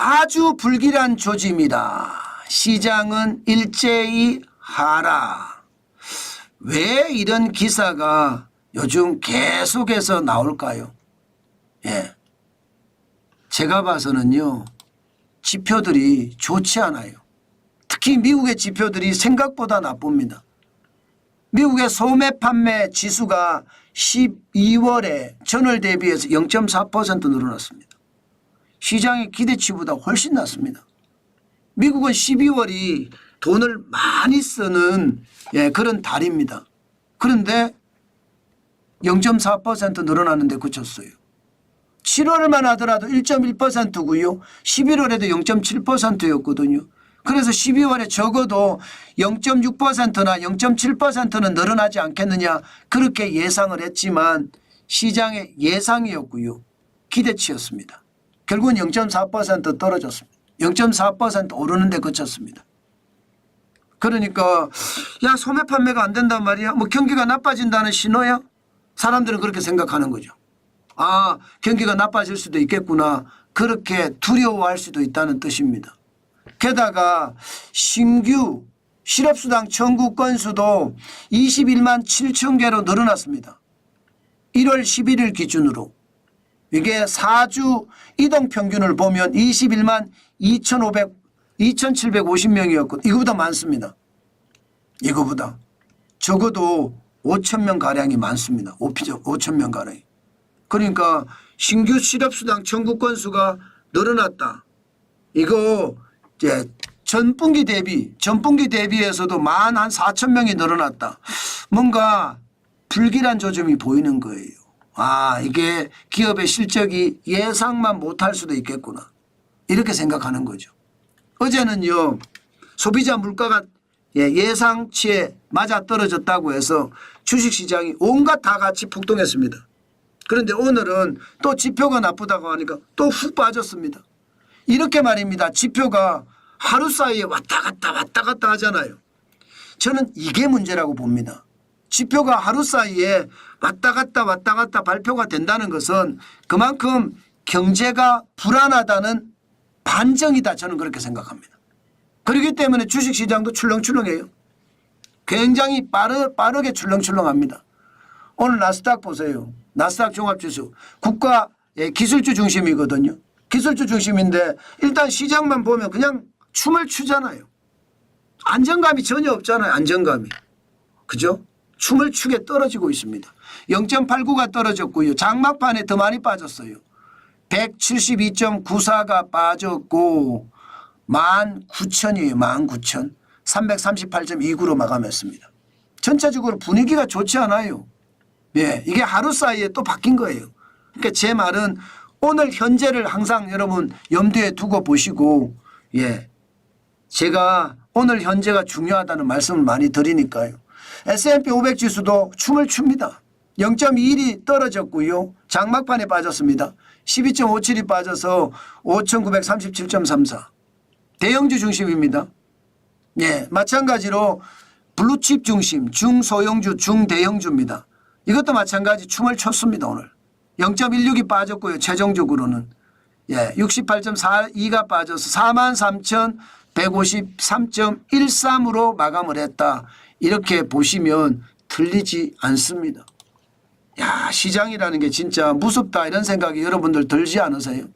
아주 불길한 조짐이다. 시장은 일제히 하라. 왜 이런 기사가 요즘 계속해서 나올까요? 예. 제가 봐서는요, 지표들이 좋지 않아요. 특히 미국의 지표들이 생각보다 나쁩니다. 미국의 소매 판매 지수가 12월에 전월 대비해서 0.4% 늘어났습니다. 시장의 기대치보다 훨씬 낮습니다. 미국은 12월이 돈을 많이 쓰는 그런 달입니다. 그런데 0.4% 늘어났는데 그쳤어요. 7월만 하더라도 1.1%고요. 11월에도 0.7%였거든요. 그래서 12월에 적어도 0.6%나 0.7%는 늘어나지 않겠느냐 그렇게 예상을 했지만 시장의 예상이었고요. 기대치였습니다. 결국은 0.4% 떨어졌습니다. 0.4% 오르는데 그쳤습니다. 그러니까 야 소매 판매가 안 된단 말이야. 뭐 경기가 나빠진다는 신호야? 사람들은 그렇게 생각하는 거죠. 아 경기가 나빠질 수도 있겠구나. 그렇게 두려워할 수도 있다는 뜻입니다. 게다가 신규 실업수당 청구 건수도 21만 7천 개로 늘어났습니다. 1월 11일 기준으로. 이게 4주 이동평균을 보면 21만 2,750명이었고 이거보다 많습니다. 이거보다. 적어도 5천 명 가량이 많습니다. 5천 명 가량이. 그러니까 신규 실업수당 청구 건수가 늘어났다. 이거 이제 전분기 대비해서도 만 한 4천 명이 늘어났다. 뭔가 불길한 조짐이 보이는 거예요. 아 이게 기업의 실적이 예상만 못할 수도 있겠구나. 이렇게 생각하는 거죠. 어제는요. 소비자 물가가 예상치에 맞아떨어졌다고 해서 주식시장이 온갖 다 같이 폭등했습니다. 그런데 오늘은 또 지표가 나쁘다고 하니까 또 훅 빠졌습니다. 이렇게 말입니다. 지표가 하루 사이에 왔다 갔다 하잖아요. 저는 이게 문제라고 봅니다. 지표가 하루 사이에 왔다 갔다 발표가 된다는 것은 그만큼 경제가 불안하다는 반증이다. 저는 그렇게 생각합니다. 그렇기 때문에 주식시장도 출렁출렁해요. 굉장히 빠르게 출렁출렁합니다. 오늘 나스닥 보세요. 나스닥 종합지수 국가 기술주 중심이거든요. 기술주 중심인데 일단 시장만 보면 그냥 춤을 추잖아요. 안정감이 전혀 없잖아요. 안정감이. 그죠? 춤을 추게 떨어지고 있습니다. 0.89가 떨어졌고요. 장막판에 더 많이 빠졌어요. 172.94가 빠졌고 19,000이에요. 19,000. 338.29로 마감했습니다. 전체적으로 분위기가 좋지 않아요. 예, 이게 하루 사이에 또 바뀐 거예요. 그러니까 제 말은 오늘 현재를 항상 여러분 염두에 두고 보시고 예, 제가 오늘 현재가 중요하다는 말씀을 많이 드리니까요. S&P 500 지수도 춤을 춥니다. 0.21이 떨어졌고요. 장막판에 빠졌습니다. 12.57이 빠져서 5,937.34. 대형주 중심입니다. 예, 마찬가지로 블루칩 중심, 중소형주, 중대형주입니다. 이것도 마찬가지 춤을 췄습니다. 오늘. 0.16이 빠졌고요. 최종적으로는. 예, 68.42가 빠져서 43,153.13으로 마감을 했다. 이렇게 보시면 틀리지 않습니다. 야, 시장이라는 게 진짜 무섭다 이런 생각이 여러분들 들지 않으세요?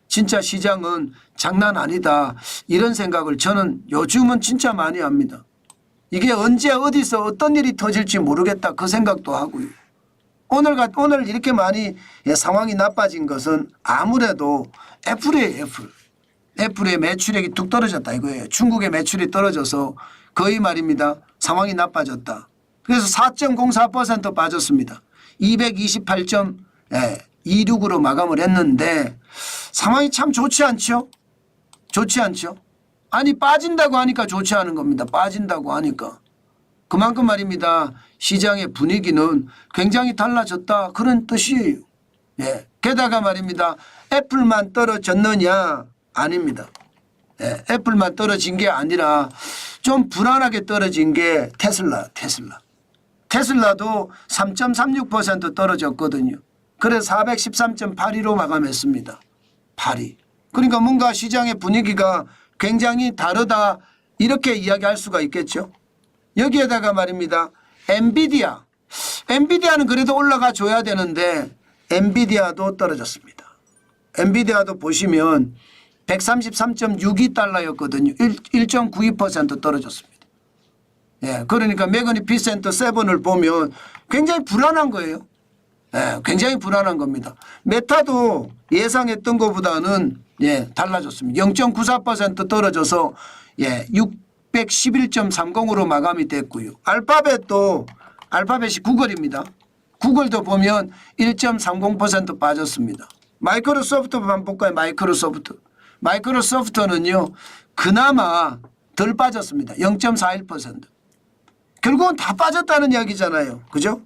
진짜 시장은 장난 아니다 이런 생각을 저는 요즘은 진짜 많이 합니다. 이게 언제 어디서 어떤 일이 터질지 모르겠다 그 생각도 하고요. 오늘 이렇게 많이 상황이 나빠진 것은 아무래도 애플이에요. 애플의 매출액이 뚝 떨어졌다 이거예요. 중국의 매출이 떨어져서 거의 말입니다. 상황이 나빠졌다. 그래서 4.04% 빠졌습니다. 228.26으로 마감을 했는데 상황이 참 좋지 않죠? 좋지 않죠? 아니 빠진다고 하니까 좋지 않은 겁니다. 빠진다고 하니까. 그만큼 말입니다. 시장의 분위기는 굉장히 달라졌다 그런 뜻이에요. 예. 게다가 말입니다. 애플만 떨어졌느냐? 아닙니다. 예. 애플만 떨어진 게 아니라 좀 불안하게 떨어진 게 테슬라도 3.36% 떨어졌거든요. 그래서 413.82로 마감했습니다. 82. 그러니까 뭔가 시장의 분위기가 굉장히 다르다 이렇게 이야기할 수가 있겠죠. 여기에다가 말입니다. 엔비디아는 그래도 올라가 줘야 되는데 엔비디아도 떨어졌습니다. 엔비디아도 보시면 133.62달러였거든요. 1.92% 떨어졌습니다. 예, 그러니까 매그니피센트 7을 보면 굉장히 불안한 거예요. 예, 굉장히 불안한 겁니다. 메타도 예상했던 것보다는 예, 달라졌습니다. 0.94% 떨어져서 예, 611.30으로 마감이 됐고요. 알파벳이 구글입니다. 구글도 보면 1.30% 빠졌습니다. 마이크로소프트만 볼까요? 마이크로소프트는요 그나마 덜 빠졌습니다. 0.41%. 결국은 다 빠졌다는 이야기잖아요. 그죠?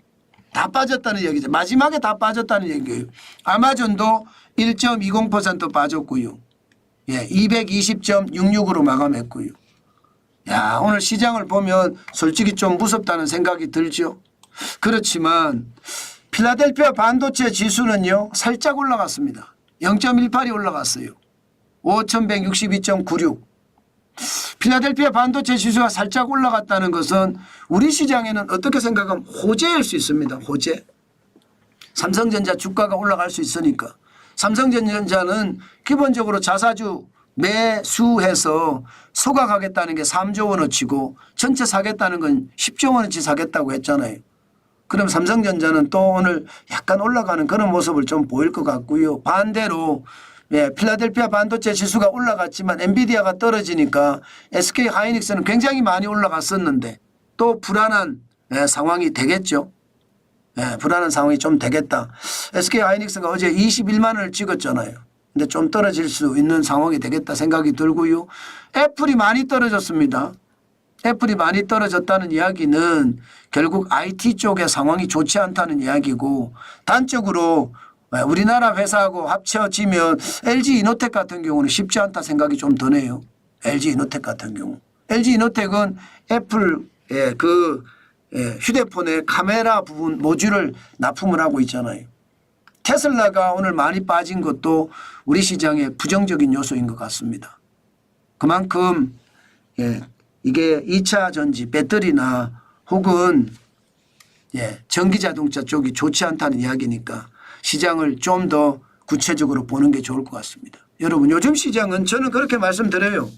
다 빠졌다는 얘기죠. 마지막에 다 빠졌다는 얘기예요. 아마존도 1.20% 빠졌고요. 예, 220.66으로 마감했고요. 야, 오늘 시장을 보면 솔직히 좀 무섭다는 생각이 들죠. 그렇지만 필라델피아 반도체 지수는요 살짝 올라갔습니다. 0.18이 올라갔어요. 5162.96. 필라델피아 반도체 지수가 살짝 올라갔다는 것은 우리 시장에는 어떻게 생각하면 호재일 수 있습니다. 호재. 삼성전자 주가가 올라갈 수 있으니까. 삼성전자는 기본적으로 자사주 매수해서 소각하겠다는 게 3조 원어치고 전체 사겠다는 건 10조 원어치 사겠다고 했잖아요. 그럼 삼성전자는 또 오늘 약간 올라가는 그런 모습을 좀 보일 것 같고요. 반대로 예, 필라델피아 반도체 지수가 올라갔지만 엔비디아가 떨어지니까 SK 하이닉스는 굉장히 많이 올라갔었는데 또 불안한 예, 상황이 되겠죠. 예, 불안한 상황이 좀 되겠다. SK 하이닉스가 어제 21만 원을 찍었잖아요. 근데 좀 떨어질 수 있는 상황이 되겠다 생각이 들고요. 애플이 많이 떨어졌습니다. 애플이 많이 떨어졌다는 이야기는 결국 IT 쪽의 상황이 좋지 않다는 이야기고 단적으로 우리나라 회사하고 합쳐지면 LG 이노텍 같은 경우는 쉽지 않다 생각이 좀 드네요. LG 이노텍 같은 경우. LG 이노텍은 애플의 그 휴대폰의 카메라 부분 모듈을 납품을 하고 있잖아요. 테슬라가 오늘 많이 빠진 것도 우리 시장의 부정적인 요소인 것 같습니다. 그만큼 이게 2차 전지 배터리나 혹은 전기자동차 쪽이 좋지 않다는 이야기니까 시장을 좀 더 구체적으로 보는 게 좋을 것 같습니다. 여러분 요즘 시장은 저는 그렇게 말씀드려요.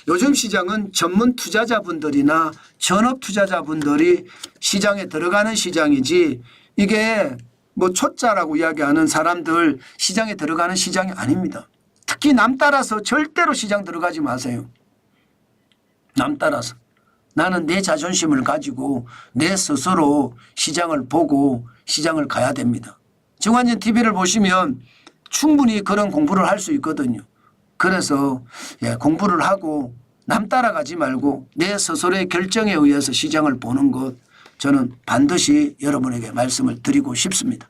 요즘 시장은 전문 투자자분들이나 전업 투자자분들이 시장에 들어가는 시장이지 이게 뭐 초짜라고 이야기하는 사람들 시장에 들어가는 시장이 아닙니다. 특히 남 따라서 절대로 시장 들어가지 마세요. 남 따라서. 나는 내 자존심을 가지고 내 스스로 시장을 보고 시장을 가야 됩니다. 정관진 TV를 보시면 충분히 그런 공부를 할 수 있거든요. 그래서 공부를 하고 남 따라가지 말고 내 스스로의 결정에 의해서 시장을 보는 것 저는 반드시 여러분에게 말씀을 드리고 싶습니다.